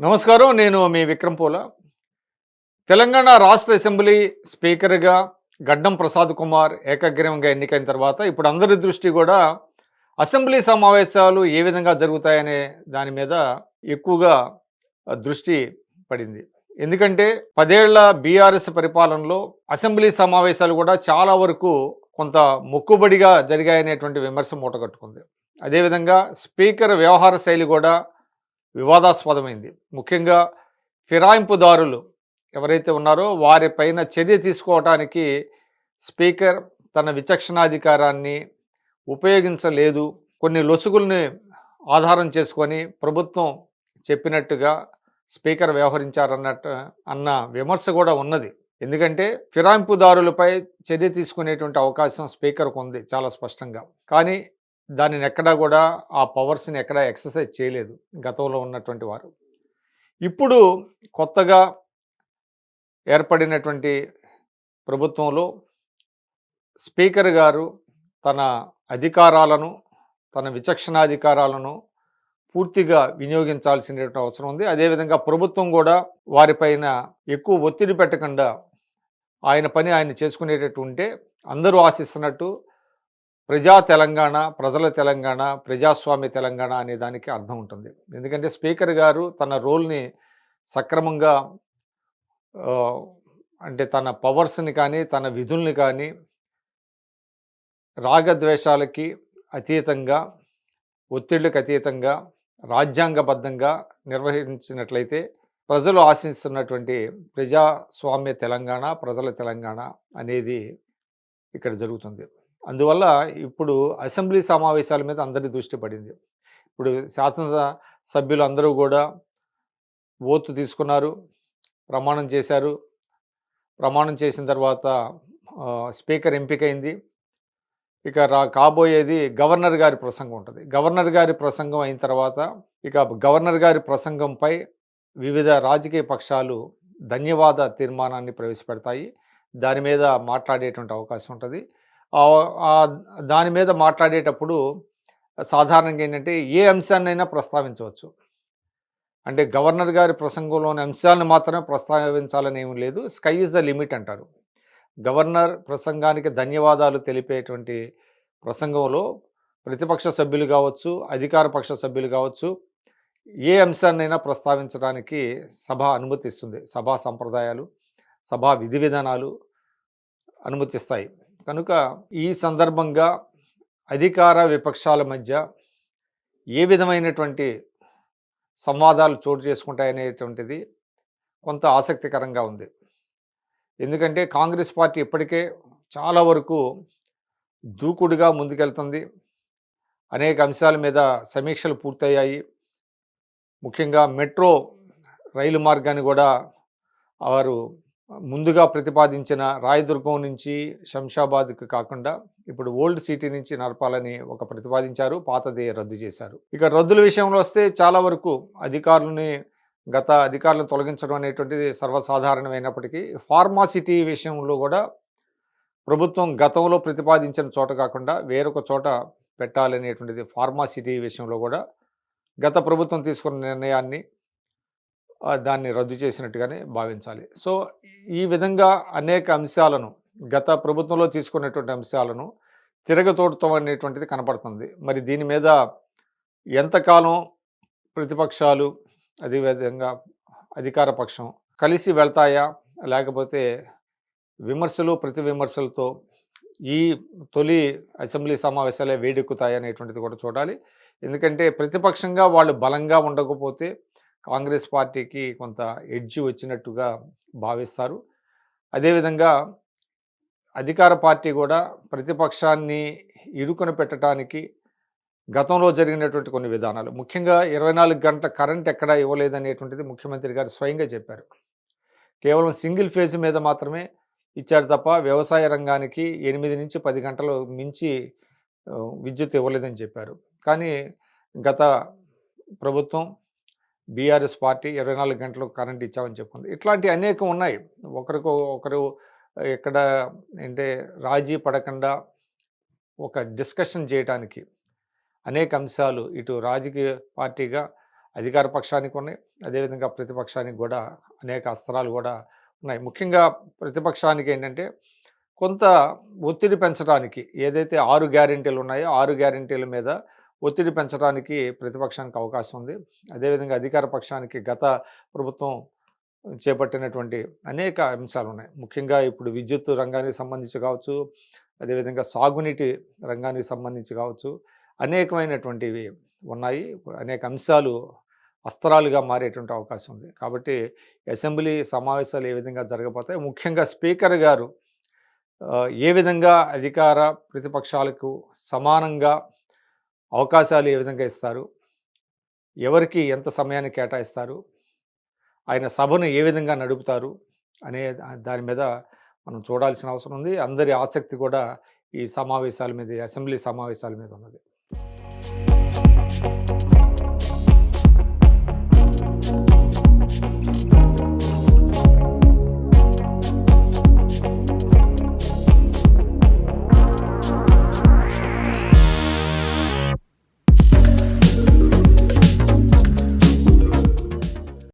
నమస్కారం. నేను మీ విక్రమ్ పూల. తెలంగాణ రాష్ట్ర అసెంబ్లీ స్పీకర్‌గా గడ్డం ప్రసాద్ కుమార్ ఏకగ్రీవంగా ఎన్నికైన తర్వాత ఇప్పుడు అందరి దృష్టి కూడా అసెంబ్లీ సమావేశాలు ఏ విధంగా జరుగుతాయనే దాని మీద ఎక్కువగా దృష్టి పడింది. ఎందుకంటే 10 ఏళ్ల బీఆర్ఎస్ పరిపాలనలో అసెంబ్లీ సమావేశాలు కూడా చాలా వరకు కొంత మొక్కుబడిగా జరిగాయనేటువంటి విమర్శ మూటగట్టుకుంది. అదేవిధంగా స్పీకర్ వ్యవహార శైలి కూడా వివాదాస్పదమైంది. ముఖ్యంగా ఫిరాయింపుదారులు ఎవరైతే ఉన్నారో వారిపైన చర్య తీసుకోవటానికి స్పీకర్ తన విచక్షణాధికారాన్ని ఉపయోగించలేదు. కొన్ని లొసుగుల్ని ఆధారం చేసుకొని ప్రభుత్వం చెప్పినట్టుగా స్పీకర్ వ్యవహరించారన్నట్టు అన్న విమర్శ కూడా ఉన్నది. ఎందుకంటే ఫిరాయింపుదారులపై చర్య తీసుకునేటువంటి అవకాశం స్పీకర్కు ఉంది చాలా స్పష్టంగా. కానీ దానిని ఎక్కడా కూడా ఆ పవర్స్ని ఎక్కడా ఎక్సర్సైజ్ చేయలేదు గతంలో ఉన్నటువంటి వారు. ఇప్పుడు కొత్తగా ఏర్పడినటువంటి ప్రభుత్వంలో స్పీకర్ గారు తన అధికారాలను, తన విచక్షణాధికారాలను పూర్తిగా వినియోగించాల్సినటువంటి అవసరం ఉంది. అదేవిధంగా ప్రభుత్వం కూడా వారిపైన ఎక్కువ ఒత్తిడి పెట్టకుండా ఆయన పని ఆయన చేసుకునేటట్టు ఉంటే అందరూ ఆశిస్తున్నట్టు ప్రజా తెలంగాణ, ప్రజల తెలంగాణ, ప్రజాస్వామ్య తెలంగాణ అనే దానికి అర్థం ఉంటుంది. ఎందుకంటే స్పీకర్ గారు తన రోల్ని సక్రమంగా అంటే తన పవర్స్ని కానీ, తన విధుల్ని కానీ రాగద్వేషాలకి అతీతంగా, ఒత్తిళ్లకు అతీతంగా, రాజ్యాంగబద్ధంగా నిర్వహించినట్లయితే ప్రజలు ఆశిస్తున్నటువంటి ప్రజాస్వామ్య తెలంగాణ, ప్రజల తెలంగాణ అనేది ఇక్కడ జరుగుతుంది. అందువల్ల ఇప్పుడు అసెంబ్లీ సమావేశాల మీద అందరి దృష్టి పడింది. ఇప్పుడు సభ్యులు అందరూ కూడా ఓతు తీసుకున్నారు, ప్రమాణం చేశారు. ప్రమాణం చేసిన తర్వాత స్పీకర్ ఎంపికైంది. ఇక కాబోయేది గవర్నర్ గారి ప్రసంగం ఉంటుంది. గవర్నర్ గారి ప్రసంగం అయిన తర్వాత ఇక గవర్నర్ గారి ప్రసంగంపై వివిధ రాజకీయ పక్షాలు ధన్యవాద తీర్మానాన్ని ప్రవేశపెడతాయి. దాని మీద మాట్లాడేటువంటి అవకాశం ఉంటుంది. దాని మీద మాట్లాడేటప్పుడు సాధారణంగా ఏంటంటే ఏ అంశాన్నైనా ప్రస్తావించవచ్చు. అంటే గవర్నర్ గారి ప్రసంగంలోని అంశాలను మాత్రమే ప్రస్తావించాలని ఏమీ లేదు. స్కై ఈజ్ ద లిమిట్ అంటారు. గవర్నర్ ప్రసంగానికి ధన్యవాదాలు తెలిపేటువంటి ప్రసంగంలో ప్రతిపక్ష సభ్యులు కావచ్చు, అధికార పక్ష సభ్యులు కావచ్చు, ఏ అంశాన్నైనా ప్రస్తావించడానికి సభ అనుమతిస్తుంది. సభా సంప్రదాయాలు, సభా విధి విధానాలు అనుమతిస్తాయి. కనుక ఈ సందర్భంగా అధికార విపక్షాల మధ్య ఏ విధమైనటువంటి సంవాదాలు చోటు చేసుకుంటాయనేటువంటిది కొంత ఆసక్తికరంగా ఉంది. ఎందుకంటే కాంగ్రెస్ పార్టీ ఇప్పటికే చాలా వరకు దూకుడుగా ముందుకెళ్తుంది. అనేక అంశాల మీద సమీక్షలు పూర్తయ్యాయి. ముఖ్యంగా మెట్రో రైలు మార్గాన్ని కూడా వారు ముందుగా ప్రతిపాదించిన రాయదుర్గం నుంచి శంషాబాద్కి కాకుండా ఇప్పుడు ఓల్డ్ సిటీ నుంచి నడపాలని ఒక ప్రతిపాదించారు. పాతది రద్దు చేశారు. ఇక రద్దుల విషయంలో వస్తే చాలా వరకు గత అధికారులను తొలగించడం అనేటువంటిది సర్వసాధారణమైనప్పటికీ ఫార్మాసిటీ విషయంలో కూడా ప్రభుత్వం గతంలో ప్రతిపాదించిన చోట కాకుండా వేరొక చోట పెట్టాలనేటువంటిది ఫార్మాసిటీ విషయంలో కూడా గత ప్రభుత్వం తీసుకున్న నిర్ణయాన్ని దాన్ని రద్దు చేసినట్టుగానే భావించాలి. సో ఈ విధంగా అనేక అంశాలను గత ప్రభుత్వంలో తీసుకున్నటువంటి అంశాలను తిరగతోడటం అనేటువంటిది కనపడుతుంది. మరి దీని మీద ఎంతకాలం ప్రతిపక్షాలు అదేవిధంగా అధికార పక్షం కలిసి వెళ్తాయా, లేకపోతే విమర్శలు ప్రతి విమర్శలతో ఈ తొలి అసెంబ్లీ సమావేశాలే వేడెక్కుతాయి అనేటువంటిది కూడా చూడాలి. ఎందుకంటే ప్రతిపక్షంగా వాళ్ళు బలంగా ఉండకపోతే కాంగ్రెస్ పార్టీకి కొంత ఎడ్జ్ వచ్చినట్టుగా భావిస్తారు. అదేవిధంగా అధికార పార్టీ కూడా ప్రతిపక్షాన్ని ఇరుకున పెట్టడానికి గతంలో జరిగినటువంటి కొన్ని విధానాలు, ముఖ్యంగా 24 గంటల కరెంట్ ఎక్కడా ఇవ్వలేదనేటువంటిది ముఖ్యమంత్రి గారు స్వయంగా చెప్పారు. కేవలం సింగిల్ ఫేజ్ మీద మాత్రమే ఇచ్చారు తప్ప వ్యవసాయ రంగానికి 8 నుంచి 10 గంటలు మించి విద్యుత్ ఇవ్వలేదని చెప్పారు. కానీ గత ప్రభుత్వం బీఆర్ఎస్ పార్టీ 24 గంటలు కరెంట్ ఇచ్చామని చెప్పుకుంది. ఇట్లాంటి అనేకం ఉన్నాయి. ఒకరు ఎక్కడ అంటే రాజీ పడకుండా ఒక డిస్కషన్ చేయడానికి అనేక అంశాలు ఇటు రాజకీయ పార్టీగా అధికార పక్షానికి ఉన్నాయి. అదేవిధంగా ప్రతిపక్షానికి కూడా అనేక అస్త్రాలు కూడా ఉన్నాయి. ముఖ్యంగా ప్రతిపక్షానికి ఏంటంటే కొంత ఒత్తిడి పెంచడానికి ఏదైతే 6 గ్యారంటీలు ఉన్నాయో 6 గ్యారంటీల మీద ఒత్తిడి పెంచడానికి ప్రతిపక్షానికి అవకాశం ఉంది. అదేవిధంగా అధికార పక్షానికి గత ప్రభుత్వం చేపట్టినటువంటి అనేక అంశాలున్నాయి. ముఖ్యంగా ఇప్పుడు విద్యుత్ రంగానికి సంబంధించి కావచ్చు, అదేవిధంగా సాగునీటి రంగానికి సంబంధించి కావచ్చు, అనేకమైనటువంటివి ఉన్నాయి. అనేక అంశాలు అస్త్రాలుగా మారేటువంటి అవకాశం ఉంది. కాబట్టి అసెంబ్లీ సమావేశాలు ఏ విధంగా జరగబోతాయి, ముఖ్యంగా స్పీకర్ గారు ఏ విధంగా అధికార ప్రతిపక్షాలకు సమానంగా అవకాశాలు ఏ విధంగా ఇస్తారు, ఎవరికి ఎంత సమయాన్ని కేటాయిస్తారు, ఆయన సభను ఏ విధంగా నడుపుతారు అనే దాని మీద మనం చూడాల్సిన అవసరం ఉంది. అందరి ఆసక్తి కూడా ఈ సమావేశాల మీద, అసెంబ్లీ సమావేశాల మీద ఉన్నది.